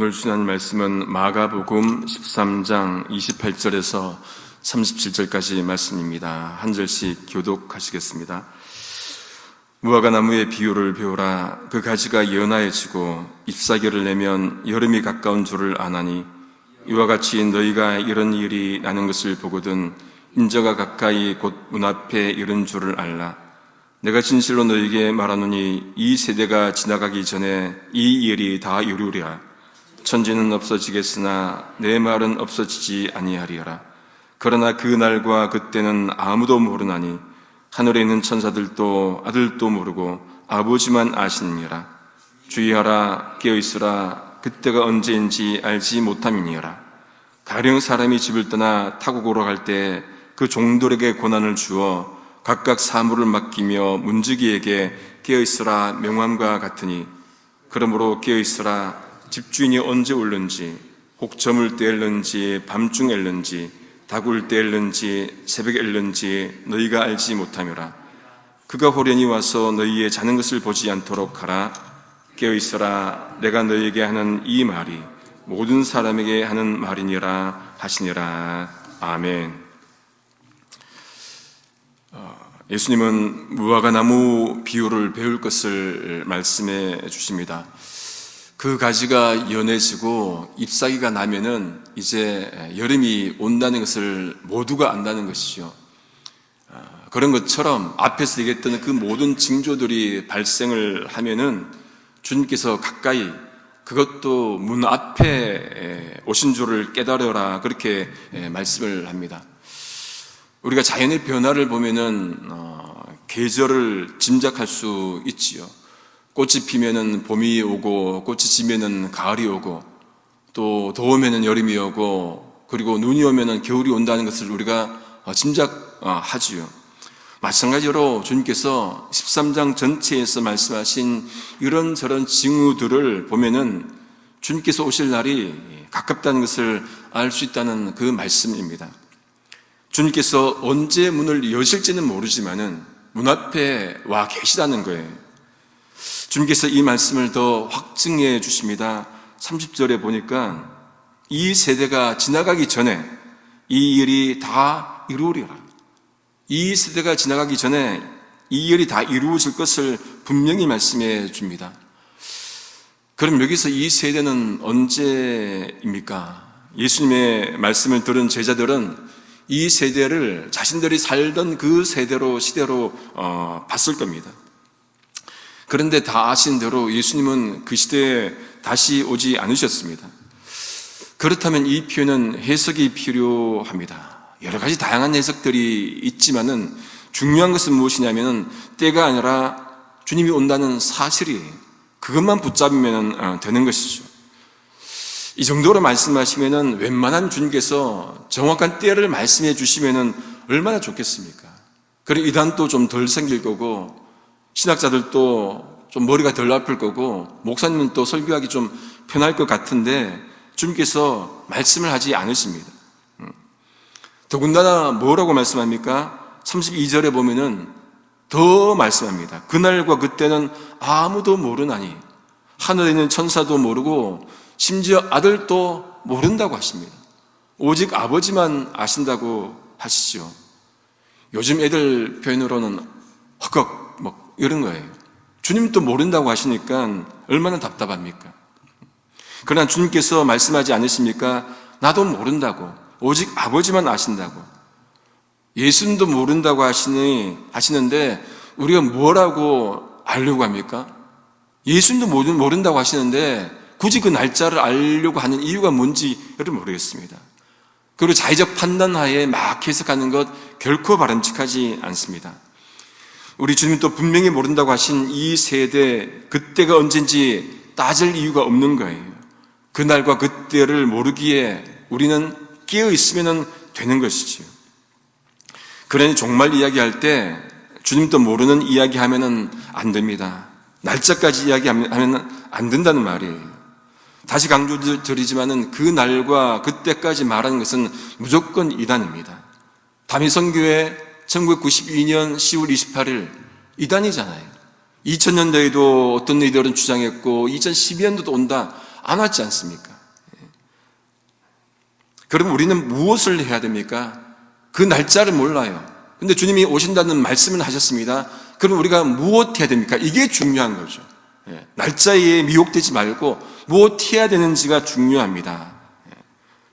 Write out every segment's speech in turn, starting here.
오늘 주신 말씀은 마가복음 13장 28절에서 37절까지 말씀입니다. 한 절씩 교독하시겠습니다. 무화과 나무의 비유를 배우라. 그 가지가 연하여지고 잎사귀를 내면 여름이 가까운 줄을 아나니 이와 같이 너희가 이런 일이 나는 것을 보거든 인저가 가까이 곧 문 앞에 이른 줄을 알라. 내가 진실로 너희에게 말하노니 이 세대가 지나가기 전에 이 일이 다 이루리라. 천지는 없어지겠으나 내 말은 없어지지 아니하리라. 그러나 그 날과 그때는 아무도 모르나니 하늘에 있는 천사들도 아들도 모르고 아버지만 아시느니라. 주의하라, 깨어있으라. 그때가 언제인지 알지 못함이니라. 가령 사람이 집을 떠나 타국으로 갈 때 그 종들에게 고난을 주어 각각 사물을 맡기며 문지기에게 깨어있으라 명함과 같으니, 그러므로 깨어있으라. 집주인이 언제 올는지, 혹 저물 때 엘는지 밤중 엘는지 다굴 때 엘는지 새벽에 엘는지 너희가 알지 못하며라. 그가 호련히 와서 너희의 자는 것을 보지 않도록 하라. 깨어있으라. 내가 너희에게 하는 이 말이 모든 사람에게 하는 말이니라 하시니라. 아멘. 예수님은 무화과 나무 비유를 배울 것을 말씀해 주십니다. 그 가지가 연해지고 잎사귀가 나면은 이제 여름이 온다는 것을 모두가 안다는 것이죠. 그런 것처럼 앞에서 얘기했던 그 모든 징조들이 발생을 하면은 주님께서 가까이, 그것도 문 앞에 오신 줄을 깨달으라, 그렇게 말씀을 합니다. 우리가 자연의 변화를 보면은 계절을 짐작할 수 있지요. 꽃이 피면은 봄이 오고, 꽃이 지면은 가을이 오고, 또 더우면은 여름이 오고, 그리고 눈이 오면은 겨울이 온다는 것을 우리가 짐작하지요. 마찬가지로 주님께서 13장 전체에서 말씀하신 이런저런 징후들을 보면은 주님께서 오실 날이 가깝다는 것을 알 수 있다는 그 말씀입니다. 주님께서 언제 문을 여실지는 모르지만은 문 앞에 와 계시다는 거예요. 주님께서 이 말씀을 더 확증해 주십니다. 30절에 보니까 이 세대가 지나가기 전에 이 일이 다 이루어리라. 이 세대가 지나가기 전에 이 일이 다 이루어질 것을 분명히 말씀해 줍니다. 그럼 여기서 이 세대는 언제입니까? 예수님의 말씀을 들은 제자들은 이 세대를 자신들이 살던 그 세대로, 시대로 봤을 겁니다. 그런데 다 아신 대로 예수님은 그 시대에 다시 오지 않으셨습니다. 그렇다면 이 표현은 해석이 필요합니다. 여러 가지 다양한 해석들이 있지만은 중요한 것은 무엇이냐면은 때가 아니라 주님이 온다는 사실이에요. 그것만 붙잡으면 되는 것이죠. 이 정도로 말씀하시면은 웬만한 주님께서 정확한 때를 말씀해 주시면은 얼마나 좋겠습니까? 그리고 이단도 좀 덜 생길 거고, 신학자들도 좀 머리가 덜 아플 거고, 목사님은 또 설교하기 좀 편할 것 같은데 주님께서 말씀을 하지 않으십니다. 더군다나 뭐라고 말씀합니까? 32절에 보면은 더 말씀합니다. 그날과 그때는 아무도 모르나니 하늘에 있는 천사도 모르고 심지어 아들도 모른다고 하십니다. 오직 아버지만 아신다고 하시죠. 요즘 애들 표현으로는 헛걱 이런 거예요. 주님도 모른다고 하시니까 얼마나 답답합니까? 그러나 주님께서 말씀하지 않으십니까? 나도 모른다고, 오직 아버지만 아신다고. 예수님도 모른다고 하시는데 우리가 뭐라고 알려고 합니까? 예수님도 모른다고 하시는데 굳이 그 날짜를 알려고 하는 이유가 뭔지를 모르겠습니다. 그리고 자의적 판단하에 막 해석하는 것 결코 바람직하지 않습니다. 우리 주님도 분명히 모른다고 하신 이 세대, 그때가 언젠지 따질 이유가 없는 거예요. 그날과 그때를 모르기에 우리는 깨어 있으면 되는 것이지요. 그러니 종말 이야기할 때 주님도 모르는 이야기하면 안 됩니다. 날짜까지 이야기하면 안 된다는 말이에요. 다시 강조드리지만은 그 날과 그때까지 말하는 것은 무조건 이단입니다. 다미성교회 1992년 10월 28일 이단이잖아요. 2000년대에도 어떤 이들은 주장했고 2012년도도 온다. 안 왔지 않습니까? 그럼 우리는 무엇을 해야 됩니까? 그 날짜를 몰라요. 근데 주님이 오신다는 말씀을 하셨습니다. 그럼 우리가 무엇 해야 됩니까? 이게 중요한 거죠. 날짜에 미혹되지 말고 무엇 해야 되는지가 중요합니다.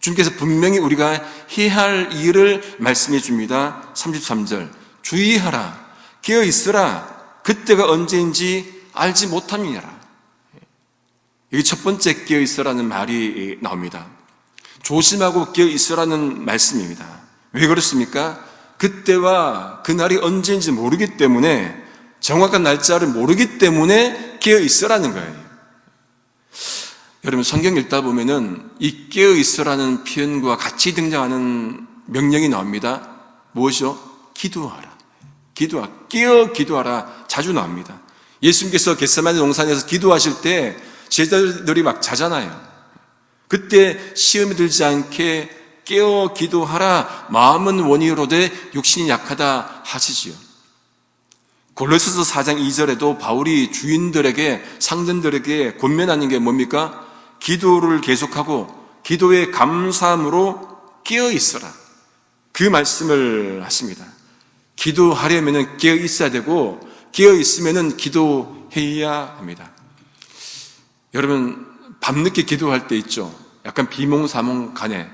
주님께서 분명히 우리가 해야 할 일을 말씀해 줍니다. 33절 주의하라 깨어 있으라 그때가 언제인지 알지 못함이니라. 여기 첫 번째 깨어 있으라는 말이 나옵니다. 조심하고 깨어 있으라는 말씀입니다. 왜 그렇습니까? 그때와 그날이 언제인지 모르기 때문에, 정확한 날짜를 모르기 때문에 깨어 있으라는 거예요. 여러분 성경 읽다 보면은 이 깨어 있으라는 표현과 같이 등장하는 명령이 나옵니다. 무엇이요? 기도하라. 기도하라. 깨어 기도하라. 자주 나옵니다. 예수님께서 겟세마네 동산에서 기도하실 때 제자들이 막 자잖아요. 그때 시험에 들지 않게 깨어 기도하라. 마음은 원이로되 육신이 약하다 하시지요. 골로새서 4장 2절에도 바울이 주인들에게, 상전들에게 권면하는 게 뭡니까? 기도를 계속하고 기도의 감사함으로 깨어 있어라. 그 말씀을 하십니다. 기도하려면 깨어 있어야 되고 깨어 있으면 기도해야 합니다. 여러분 밤늦게 기도할 때 있죠. 약간 비몽사몽간에,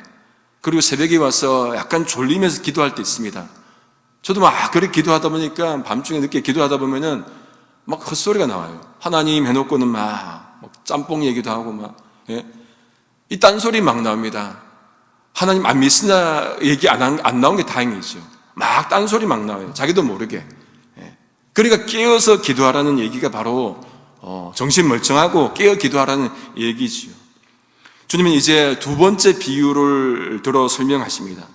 그리고 새벽에 와서 약간 졸리면서 기도할 때 있습니다. 저도 막 그렇게 기도하다 보니까 밤중에 늦게 기도하다 보면은 막 헛소리가 나와요. 하나님 해놓고는 막 짬뽕 얘기도 하고 막, 이 딴소리 막 나옵니다. 하나님 안 믿으나 얘기 안 나온 게 다행이죠. 막 딴소리 막 나와요. 자기도 모르게. 그러니까 깨어서 기도하라는 얘기가 바로 정신 멀쩡하고 깨어 기도하라는 얘기지요. 주님은 이제 두 번째 비유를 들어 설명하십니다.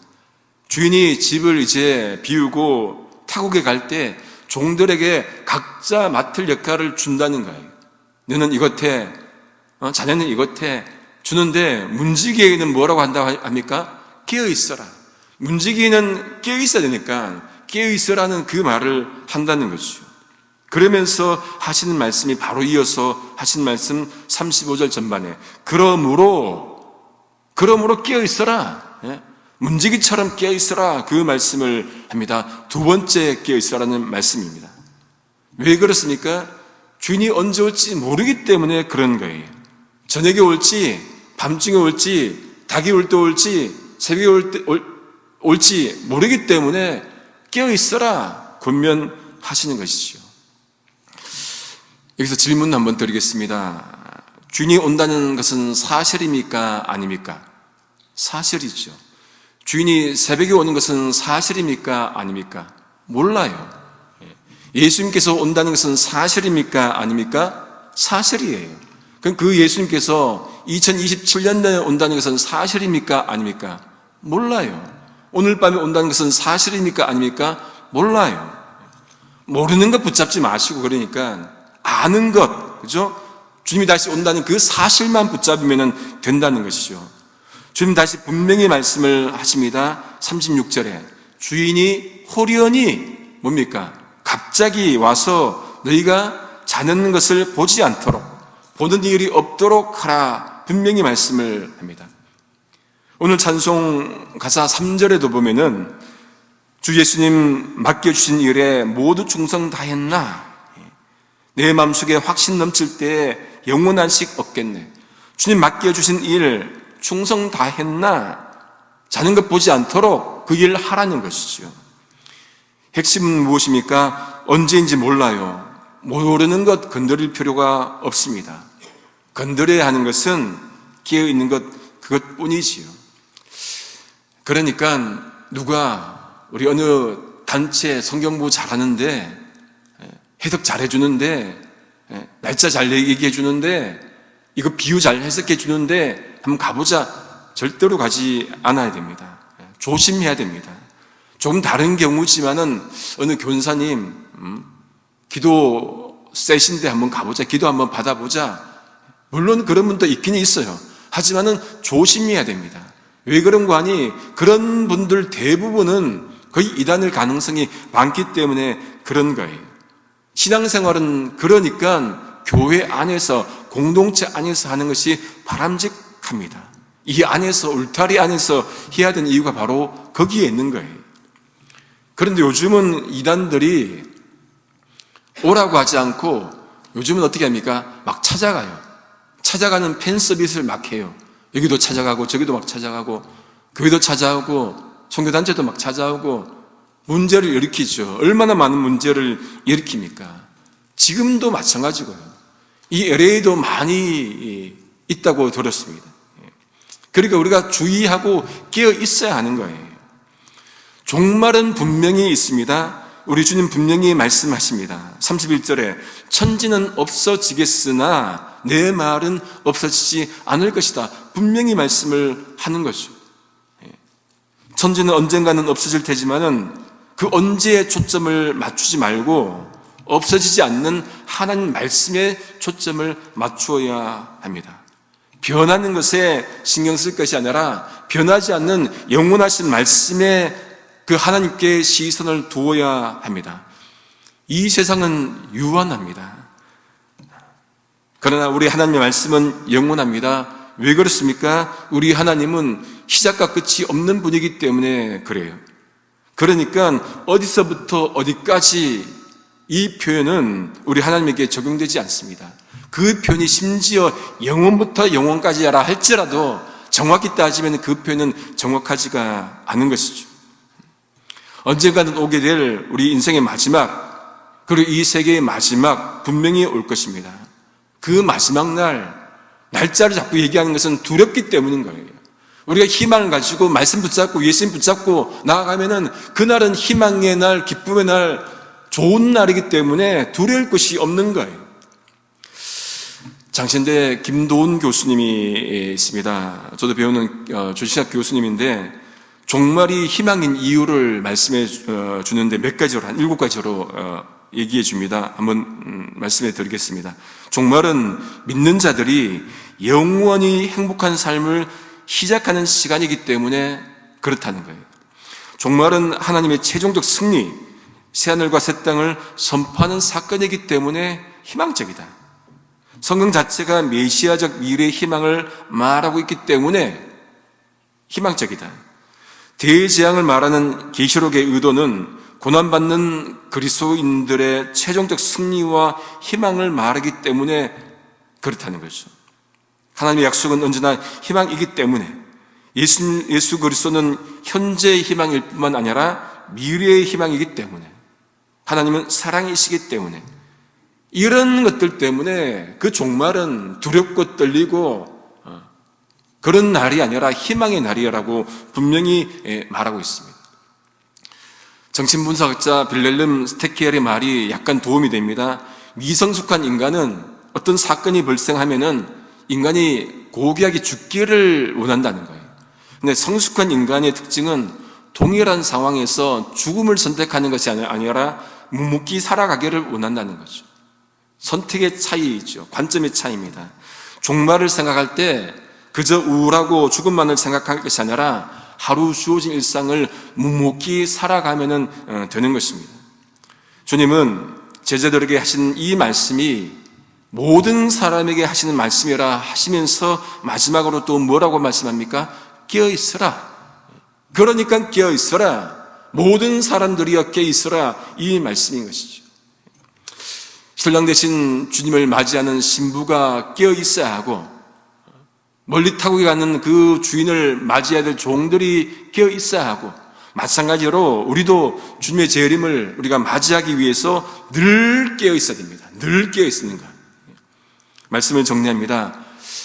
주인이 집을 이제 비우고 타국에 갈 때 종들에게 각자 맡을 역할을 준다는 거예요. 너는 이것 해, 자네는 이것 해 주는데, 문지기에는 뭐라고 한다고 합니까? 깨어 있어라. 문지기는 깨어 있어야 되니까 깨어 있어라는 그 말을 한다는 거죠. 그러면서 하시는 말씀이 바로 이어서 하신 말씀 35절 전반에 그러므로 깨어 있어라. 문지기처럼 깨어 있어라. 그 말씀을 합니다. 두 번째 깨어 있어라는 말씀입니다. 왜 그렇습니까? 주인이 언제 올지 모르기 때문에 그런 거예요. 저녁에 올지, 밤중에 올지, 닭이 올 때 올지, 새벽에 올지 모르기 때문에 깨어 있어라. 권면하시는 것이죠. 여기서 질문 한번 드리겠습니다. 주인이 온다는 것은 사실입니까? 아닙니까? 사실이죠. 주인이 새벽에 오는 것은 사실입니까? 아닙니까? 몰라요. 예수님께서 온다는 것은 사실입니까? 아닙니까? 사실이에요. 그럼 그 예수님께서 2027년도에 온다는 것은 사실입니까? 아닙니까? 몰라요. 오늘 밤에 온다는 것은 사실입니까? 아닙니까? 몰라요. 모르는 것 붙잡지 마시고, 그러니까 아는 것, 그죠? 주님이 다시 온다는 그 사실만 붙잡으면 된다는 것이죠. 주님 다시 분명히 말씀을 하십니다. 36절에 주인이 호련히 뭡니까? 갑자기 와서 너희가 자는 것을 보지 않도록, 보는 일이 없도록 하라. 분명히 말씀을 합니다. 오늘 찬송 가사 3절에도 보면은 주 예수님 맡겨주신 일에 모두 충성 다했나? 내 마음속에 확신 넘칠 때 영원 안식 없겠네. 주님 맡겨주신 일 충성 다했나? 자는 것 보지 않도록 그 일을 하라는 것이죠. 핵심은 무엇입니까? 언제인지 몰라요. 모르는 것 건드릴 필요가 없습니다. 건드려야 하는 것은 깨어있는 것, 그것뿐이지요. 그러니까 누가 우리 어느 단체 성경부 잘하는데, 해석 잘 해주는데, 날짜 잘 얘기해 주는데, 이거 비유 잘 해석해 주는데 한번 가보자, 절대로 가지 않아야 됩니다. 조심해야 됩니다. 조금 다른 경우지만은 어느 교사님 기도 세신데 한번 가보자, 기도 한번 받아보자, 물론 그런 분도 있긴 있어요. 하지만은 조심해야 됩니다. 왜 그런 거 아니? 그런 분들 대부분은 거의 이단일 가능성이 많기 때문에 그런 거예요. 신앙생활은 그러니까 교회 안에서, 공동체 안에서 하는 것이 바람직합니다. 이 안에서, 울타리 안에서 해야 되는 이유가 바로 거기에 있는 거예요. 그런데 요즘은 이단들이 오라고 하지 않고 요즘은 어떻게 합니까? 막 찾아가요. 찾아가는 팬 서비스를 막 해요. 여기도 찾아가고 저기도 막 찾아가고 교회도 찾아오고 선교단체도 막 찾아오고 문제를 일으키죠. 얼마나 많은 문제를 일으킵니까? 지금도 마찬가지고요. 이 LA도 많이 있다고 들었습니다. 그러니까 우리가 주의하고 깨어 있어야 하는 거예요. 종말은 분명히 있습니다. 우리 주님 분명히 말씀하십니다. 31절에 천지는 없어지겠으나 내 말은 없어지지 않을 것이다. 분명히 말씀을 하는 거죠. 천지는 언젠가는 없어질 테지만은 그 언제에 초점을 맞추지 말고 없어지지 않는 하나님 말씀에 초점을 맞추어야 합니다. 변하는 것에 신경 쓸 것이 아니라 변하지 않는 영원하신 말씀에 그 하나님께 시선을 두어야 합니다. 이 세상은 유한합니다. 그러나 우리 하나님의 말씀은 영원합니다. 왜 그렇습니까? 우리 하나님은 시작과 끝이 없는 분이기 때문에 그래요. 그러니까 어디서부터 어디까지 이 표현은 우리 하나님에게 적용되지 않습니다. 그 표현이 심지어 영원부터 영원까지라 할지라도 정확히 따지면 그 표현은 정확하지가 않은 것이죠. 언젠가는 오게 될 우리 인생의 마지막, 그리고 이 세계의 마지막 분명히 올 것입니다. 그 마지막 날짜를 자꾸 얘기하는 것은 두렵기 때문인 거예요. 우리가 희망을 가지고 말씀 붙잡고 예수님 붙잡고 나아가면은 그날은 희망의 날, 기쁨의 날, 좋은 날이기 때문에 두려울 것이 없는 거예요. 장신대 김도훈 교수님이 있습니다. 저도 배우는 조시학 교수님인데 종말이 희망인 이유를 말씀해 주는데 몇 가지로, 한 7가지로 얘기해 줍니다. 한번 말씀해 드리겠습니다. 종말은 믿는 자들이 영원히 행복한 삶을 시작하는 시간이기 때문에 그렇다는 거예요. 종말은 하나님의 최종적 승리, 새하늘과 새 땅을 선포하는 사건이기 때문에 희망적이다. 성경 자체가 메시아적 미래의 희망을 말하고 있기 때문에 희망적이다. 대재앙을 말하는 계시록의 의도는 고난받는 그리스도인들의 최종적 승리와 희망을 말하기 때문에 그렇다는 거죠. 하나님의 약속은 언제나 희망이기 때문에 예수 그리스도는 현재의 희망일 뿐만 아니라 미래의 희망이기 때문에 하나님은 사랑이시기 때문에 이런 것들 때문에 그 종말은 두렵고 떨리고 그런 날이 아니라 희망의 날이라고 분명히 말하고 있습니다. 정신분석학자 빌렐름 스테키엘의 말이 약간 도움이 됩니다. 미성숙한 인간은 어떤 사건이 발생하면은 인간이 고귀하게 죽기를 원한다는 거예요. 근데 성숙한 인간의 특징은 동일한 상황에서 죽음을 선택하는 것이 아니라 묵묵히 살아가기를 원한다는 거죠. 선택의 차이이죠. 관점의 차이입니다. 종말을 생각할 때 그저 우울하고 죽음만을 생각할 것이 아니라 하루 주어진 일상을 묵묵히 살아가면 되는 것입니다. 주님은 제자들에게 하신 이 말씀이 모든 사람에게 하시는 말씀이라 하시면서 마지막으로 또 뭐라고 말씀합니까? 깨어있으라. 그러니까 깨어있으라. 모든 사람들이여 깨어있으라. 이 말씀인 것이죠. 신랑 대신 주님을 맞이하는 신부가 깨어있어야 하고 멀리 타고 가는 그 주인을 맞이해야 될 종들이 깨어있어야 하고 마찬가지로 우리도 주님의 재림을 우리가 맞이하기 위해서 늘 깨어있어야 됩니다. 늘 깨어있는 것. 말씀을 정리합니다.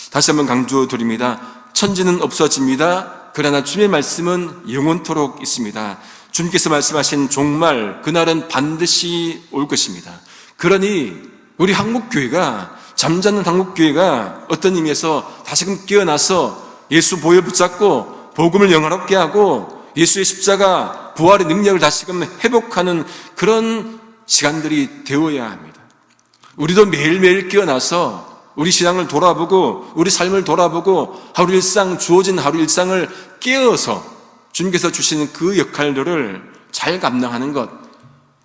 다시 한번 강조드립니다. 천지는 없어집니다. 그러나 주님의 말씀은 영원토록 있습니다. 주님께서 말씀하신 종말, 그날은 반드시 올 것입니다. 그러니 우리 한국교회가, 잠자는 한국교회가 어떤 의미에서 다시금 깨어나서 예수 보혈 붙잡고 복음을 영화롭게 하고 예수의 십자가 부활의 능력을 다시금 회복하는 그런 시간들이 되어야 합니다. 우리도 매일매일 깨어나서 우리 신앙을 돌아보고 우리 삶을 돌아보고 하루 일상, 주어진 하루 일상을 깨어서 주님께서 주시는 그 역할들을 잘 감당하는 것,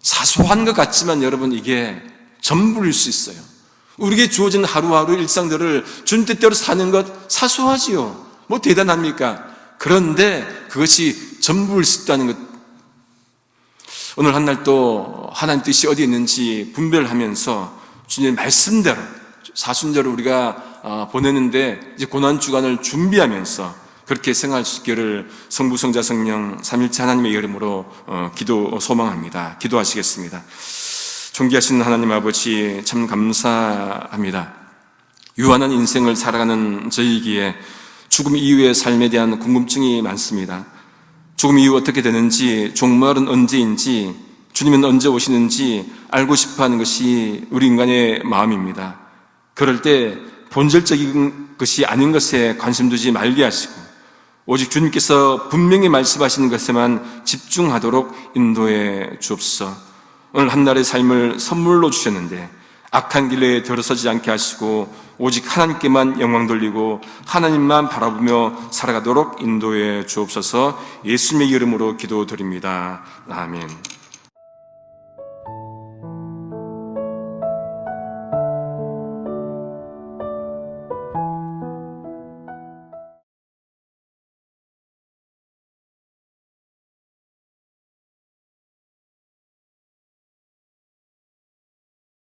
사소한 것 같지만 여러분 이게 전부일 수 있어요. 우리에게 주어진 하루하루 일상들을 주님 뜻대로 사는 것 사소하지요. 뭐 대단합니까? 그런데 그것이 전부일 수 있다는 것. 오늘 한 날 또 하나님 뜻이 어디 있는지 분별하면서 주님의 말씀대로 사순절을 우리가 보내는데 이제 고난주간을 준비하면서 그렇게 생활할 수 있기를 성부, 성자, 성령 삼일체 하나님의 이름으로 기도 소망합니다. 기도하시겠습니다. 존귀하신 하나님 아버지, 참 감사합니다. 유한한 인생을 살아가는 저희기에 죽음 이후의 삶에 대한 궁금증이 많습니다. 죽음 이후 어떻게 되는지, 종말은 언제인지, 주님은 언제 오시는지 알고 싶어하는 것이 우리 인간의 마음입니다. 그럴 때 본질적인 것이 아닌 것에 관심 두지 말게 하시고 오직 주님께서 분명히 말씀하시는 것에만 집중하도록 인도해 주옵소서. 오늘 한날의 삶을 선물로 주셨는데 악한 길에 들어서지 않게 하시고 오직 하나님께만 영광 돌리고 하나님만 바라보며 살아가도록 인도해 주옵소서. 예수님의 이름으로 기도드립니다. 아멘.